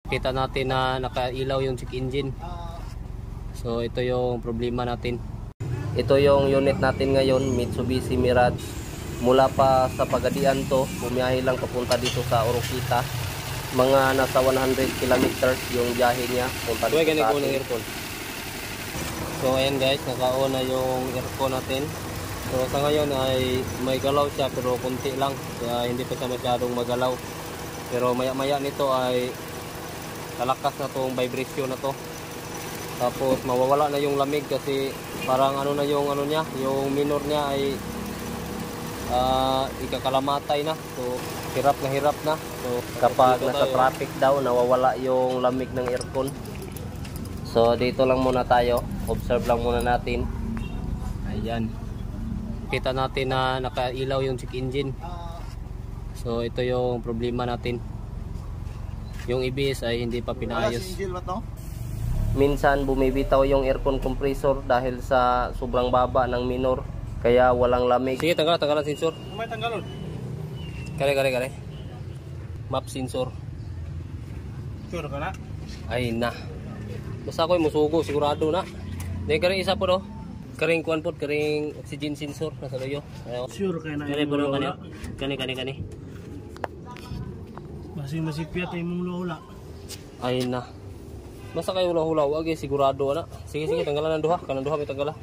Kita natin na nakailaw yung check engine. So ito yung problema natin. Ito yung unit natin ngayon, Mitsubishi Mirage. Mula pa sa Pagadian to, bumiyahe lang papunta dito sa Oroquita. Mga nasa 100 kilometers yung biyahe niya punta dito sa aircon. So ayan guys, naka-on na yung aircon natin. So sa ngayon ay may galaw siya pero konti lang, kaya hindi pa siya masyadong magalaw. Pero maya maya nito ay lalakas na tong vibration na to. Tapos mawawala na yung lamig kasi parang ano na yung ano niya, yung minor niya ay ikakalamatay na. So hirap na. So kapag nasa traffic daw nawawala yung lamig ng aircon. So dito lang muna tayo, observe lang muna natin. Ayan. Kita natin na nakailaw yung check engine. So ito yung problema natin. Yung EBS ay hindi pa pinaayos. Minsan bumibitaw yung aircon compressor dahil sa sobrang baba ng minor, kaya walang lamig. Sige, tanggalan sensor. May tanggalon. Kare. Map sensor. Sure ka na? Ay na. Basta ko musugo sigurado na. Dahil karing isa po do. Karing kuan po, karing oxygen sensor nasa loyo. Sure ka na. Kani. Masipyat ay mong hula. Ay na. Basta kayo hula-hula, wag sigurado na. Sige, tanggalan ng duha, kanang duha may tanggala.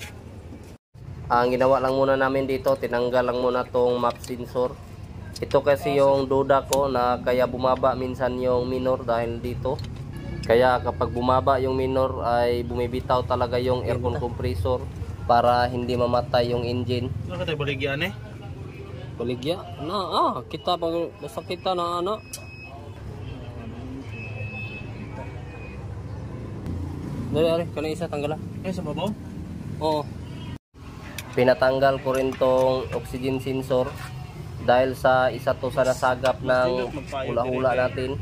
Ang ginawa lang muna namin dito, tinanggal lang muna tong map sensor. Ito kasi yung duda ko na kaya bumaba minsan yung minor dahil dito. Kaya kapag bumaba yung minor ay bumibitaw talaga yung aircon compressor para hindi mamatay yung engine. Ano tayo baligyan eh? Baligya? Kita pag basta kita na ano. Dali, kanang isa tanggalan. Sa babaw? Oo. Pinatanggal ko rin tong oxygen sensor dahil sa isa to sa nasagap ng hula-hula natin.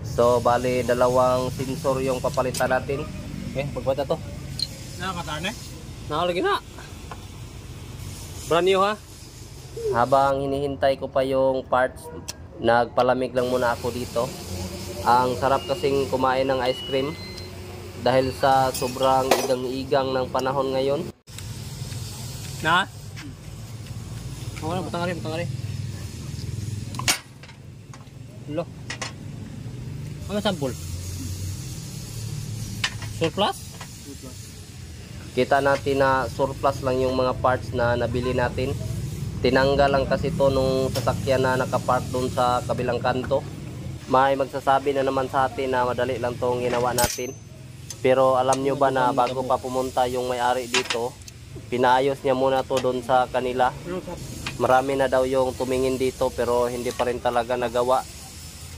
So bali dalawang sensor yung papalitan natin. Okay, pagbata to. Nakakatane? Nakalagi na. Brand new ha. Habang hinihintay ko pa yung parts, nagpalamig lang muna ako dito. Ang sarap kasing kumain ng ice cream dahil sa sobrang igang-igang ng panahon ngayon. Na? Butang ari. Lo. Ano sample? Surplus? Kita natin na surplus lang yung mga parts na nabili natin. Tinanggal lang kasi to nung sasakyan na nakapark doon sa kabilang kanto. May magsasabi na naman sa atin na madali lang tong ginawa natin. Pero alam nyo ba na bago pa pumunta yung may-ari dito, pinaayos niya muna to doon sa kanila. Marami na daw yung tumingin dito pero hindi pa rin talaga nagawa.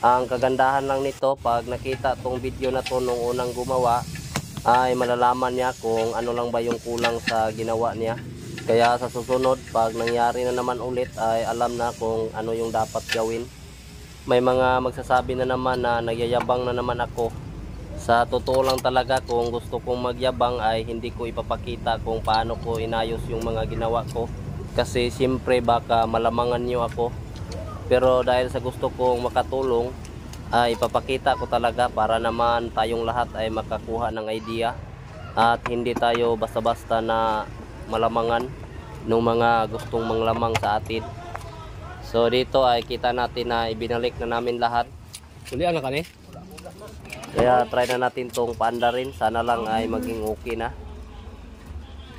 Ang kagandahan lang nito, pag nakita tong video na to nung unang gumawa, ay malalaman niya kung ano lang ba yung kulang sa ginawa niya. Kaya sa susunod, pag nangyari na naman ulit, ay alam na kung ano yung dapat gawin. May mga magsasabi na naman na nagyayabang na naman ako. Sa totoo lang talaga, kung gusto kong magyabang ay hindi ko ipapakita kung paano ko inayos yung mga ginawa ko. Kasi siyempre baka malamangan nyo ako. Pero dahil sa gusto kong makatulong, ay ipapakita ko talaga para naman tayong lahat ay makakuha ng idea. At hindi tayo basta-basta na malamangan ng mga gustong manglamang sa atin. So dito ay kita natin na ibinalik na namin lahat. Ulian na kani? Kaya try na natin tong paanda rin. Sana lang ay maging okay na.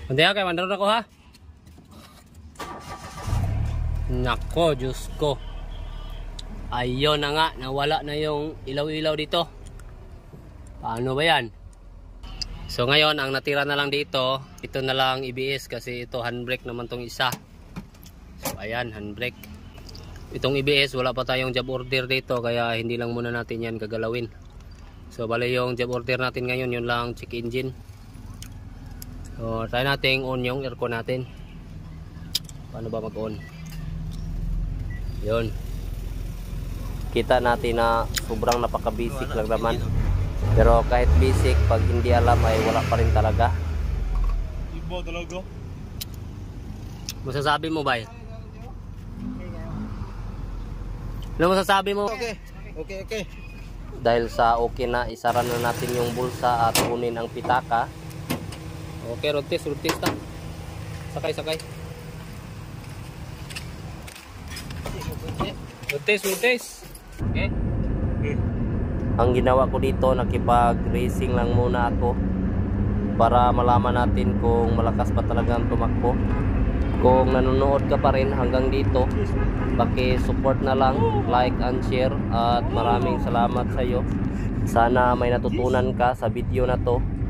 Hindi kay mandaron ako ha. Nako, Diyos ko. Ayun na nga, nawala na yung ilaw-ilaw dito. Paano ba yan? So ngayon, ang natira na lang dito, ito na lang EBS kasi ito handbrake naman tong isa. So ayan, handbrake. Itong EBS, wala pa tayong job order dito kaya hindi lang muna natin yan gagalawin. So bali yung job order natin ngayon, yun lang check engine. So try natin on yung aircon natin. Paano ba mag-on? Yun. Kita natin na sobrang napaka-basic lang naman. Pero kahit basic, pag hindi alam ay wala pa rin talaga. Ibo talaga. Masasabi mo ba? Ano masasabi mo? Okay. Dahil sa okay na, isara na natin yung bulsa at kunin ang pitaka. Okay, rotis na. Sakay. Rotis. Okay. Ang ginawa ko dito, nakipag-racing lang muna ako para malaman natin kung malakas pa talaga ang tumakbo. Kung nanonood ka pa rin hanggang dito, paki-support na lang, like and share, at maraming salamat sa iyo. Sana may natutunan ka sa video na to.